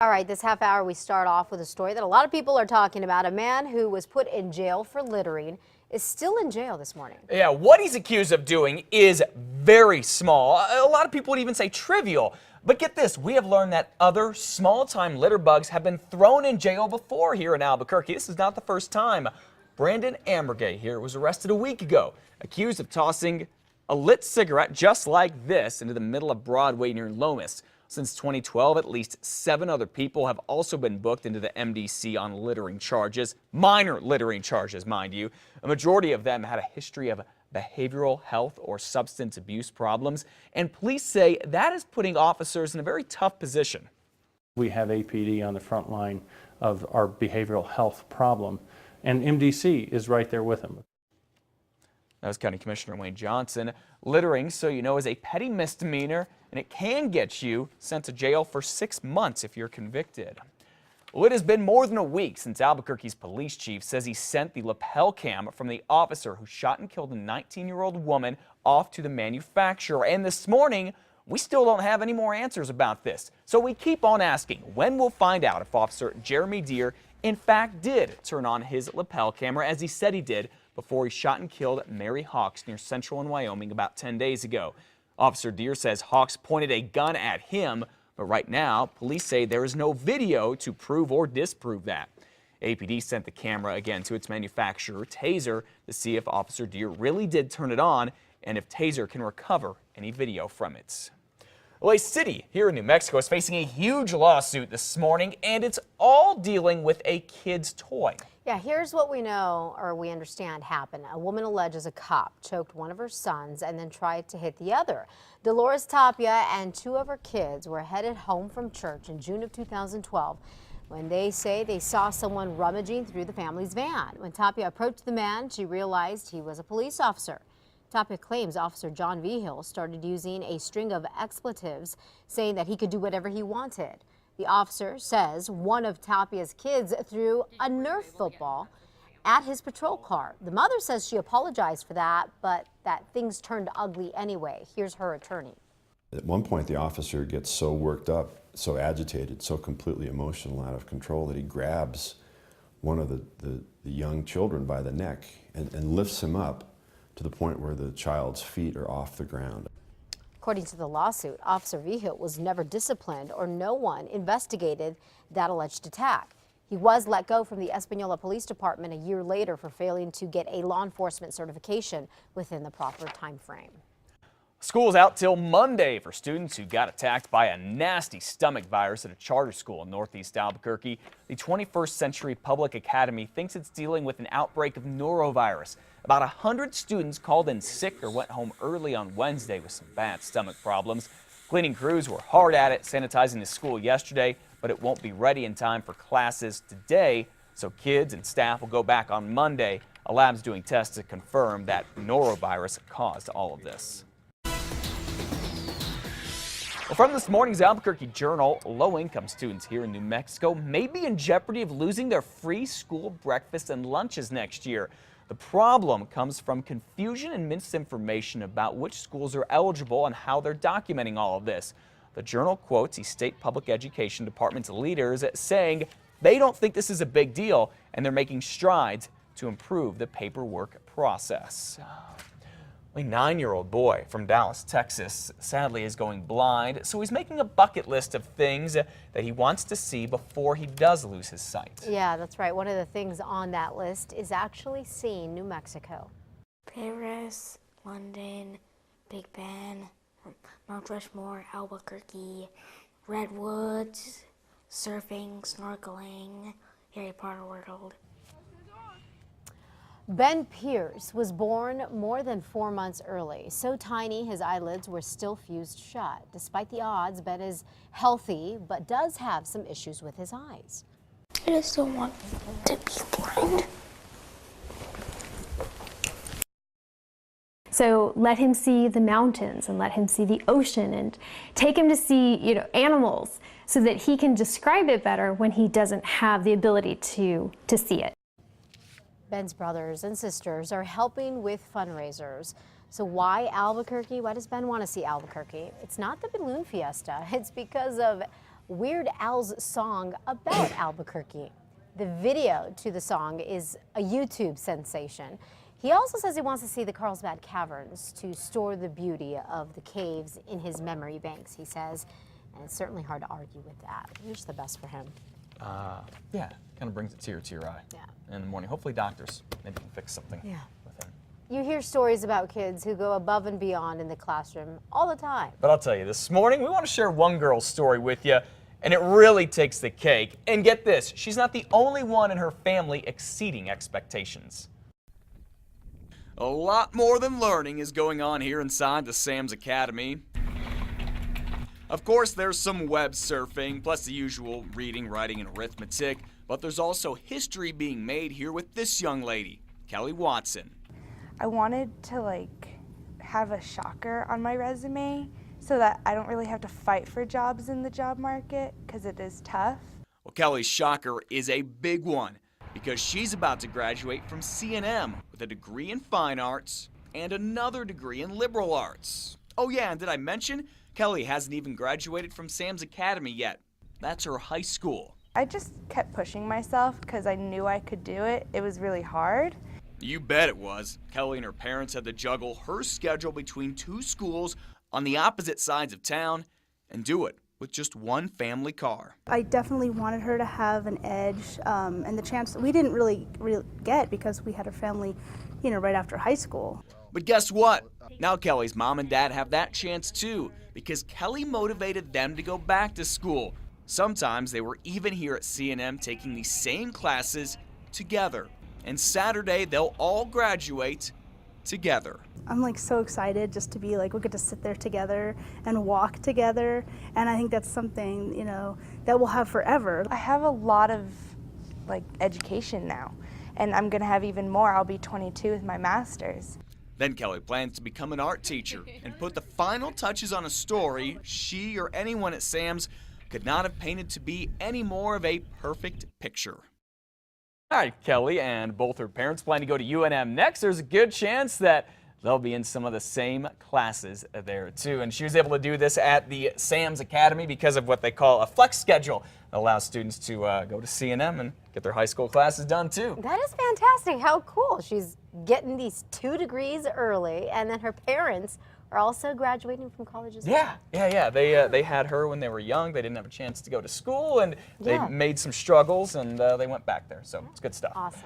All right, this half hour we start off with a story that a lot of people are talking about. A man who was put in jail for littering is still in jail this morning. Yeah, what he's accused of doing is very small. A lot of people would even say trivial. But get this, we have learned that other small-time litter bugs have been thrown in jail before here in Albuquerque. This is not the first time. Brandon Amergay here was arrested a week ago, accused of tossing a lit cigarette just like this into the middle of Broadway near Lomas. Since 2012, at least 7 other people have also been booked into the MDC on littering charges, minor littering charges, mind you. A majority of them had a history of behavioral health or substance abuse problems, and police say that is putting officers in a very tough position. We have APD on the front line of our behavioral health problem, and MDC is right there with them. That was County Commissioner Wayne Johnson. Littering, so you know, is a petty misdemeanor, and it can get you sent to jail for 6 months if you're convicted. Well, it has been more than a week since Albuquerque's police chief says he sent the lapel cam from the officer who shot and killed a 19-year-old woman off to the manufacturer. And this morning, we still don't have any more answers about this. So we keep on asking when we'll find out if Officer Jeremy Deere in fact did turn on his lapel camera as he said he did before he shot and killed Mary Hawks near Central in Wyoming about 10 days ago. Officer Deere says Hawks pointed a gun at him, but right now, police say there is no video to prove or disprove that. APD sent the camera again to its manufacturer, Taser, to see if Officer Deere really did turn it on and if Taser can recover any video from it. Well, a city here in New Mexico is facing a huge lawsuit this morning, and it's all dealing with a kid's toy. Yeah, here's what we know, or we understand, happened. A woman alleges a cop choked one of her sons and then tried to hit the other. Dolores Tapia and 2 of her kids were headed home from church in June of 2012 when they say they saw someone rummaging through the family's van. When Tapia approached the man, she realized he was a police officer. Tapia claims Officer John Vigil started using a string of expletives, saying that he could do whatever he wanted. The officer says one of Tapia's kids threw a Nerf football at his patrol car. The mother says she apologized for that, but that things turned ugly anyway. Here's her attorney. At one point, the officer gets so worked up, so agitated, so completely emotional, out of control, that he grabs one of the young children by the neck and lifts him up to the point where the child's feet are off the ground. According to the lawsuit, Officer Vigil was never disciplined or no one investigated that alleged attack. He was let go from the Espanola Police Department a year later for failing to get a law enforcement certification within the proper time frame. School's out till Monday for students who got attacked by a nasty stomach virus at a charter school in northeast Albuquerque. The 21st Century Public Academy thinks it's dealing with an outbreak of norovirus. About 100 students called in sick or went home early on Wednesday with some bad stomach problems. Cleaning crews were hard at it sanitizing the school yesterday, but it won't be ready in time for classes today, so kids and staff will go back on Monday. A lab's doing tests to confirm that norovirus caused all of this. Well, from this morning's Albuquerque Journal, low-income students here in New Mexico may be in jeopardy of losing their free school breakfast and lunches next year. The problem comes from confusion and misinformation about which schools are eligible and how they're documenting all of this. The Journal quotes the state public education department's leaders saying they don't think this is a big deal and they're making strides to improve the paperwork process. A 9-year-old boy from Dallas, Texas, sadly is going blind, so he's making a bucket list of things that he wants to see before he does lose his sight. Yeah, that's right. One of the things on that list is actually seeing New Mexico. Paris, London, Big Ben, Mount Rushmore, Albuquerque, Redwoods, surfing, snorkeling, Harry Potter World. Ben Pierce was born more than 4 months early. So tiny, his eyelids were still fused shut. Despite the odds, Ben is healthy, but does have some issues with his eyes. I just don't want to be blind. So let him see the mountains and let him see the ocean and take him to see, animals so that he can describe it better when he doesn't have the ability to see it. Ben's brothers and sisters are helping with fundraisers. So why Albuquerque? Why does Ben want to see Albuquerque? It's not the balloon fiesta. It's because of Weird Al's song about Albuquerque. The video to the song is a YouTube sensation. He also says he wants to see the Carlsbad Caverns to store the beauty of the caves in his memory banks, he says. And it's certainly hard to argue with that. Wish the best for him. Yeah, kind of brings a tear to your eye in the morning. Hopefully doctors maybe can fix something with him. You hear stories about kids who go above and beyond in the classroom all the time. But I'll tell you, this morning we want to share one girl's story with you, and it really takes the cake. And get this, she's not the only one in her family exceeding expectations. A lot more than learning is going on here inside the Sam's Academy. Of course, there's some web surfing, plus the usual reading, writing, and arithmetic, but there's also history being made here with this young lady, Kelly Watson. I wanted to have a shocker on my resume so that I don't really have to fight for jobs in the job market because it is tough. Well, Kelly's shocker is a big one because she's about to graduate from C&M with a degree in fine arts and another degree in liberal arts. Oh yeah, and did I mention Kelly hasn't even graduated from Sam's Academy yet. That's her high school. I just kept pushing myself because I knew I could do it. It was really hard. You bet it was. Kelly and her parents had to juggle her schedule between two schools on the opposite sides of town and do it with just one family car. I definitely wanted her to have an edge and the chance that we didn't really get because we had a family, right after high school. But guess what? Now Kelly's mom and dad have that chance too because Kelly motivated them to go back to school. Sometimes they were even here at C&M taking the same classes together. And Saturday, they'll all graduate together. I'm so excited just to be we get to sit there together and walk together. And I think that's something, that we'll have forever. I have a lot of education now, and I'm gonna have even more. I'll be 22 with my master's. Then Kelly plans to become an art teacher and put the final touches on a story she or anyone at Sam's could not have painted to be any more of a perfect picture. All right, Kelly and both her parents plan to go to UNM next. There's a good chance that they'll be in some of the same classes there too. And she was able to do this at the Sam's Academy because of what they call a flex schedule that allows students to go to C&M and get their high school classes done too. That is fantastic. How cool. She's getting these 2 degrees early, and then her parents are also graduating from college as well. Yeah. They had her when they were young. They didn't have a chance to go to school, and they made some struggles, and they went back there. So it's good stuff. Awesome.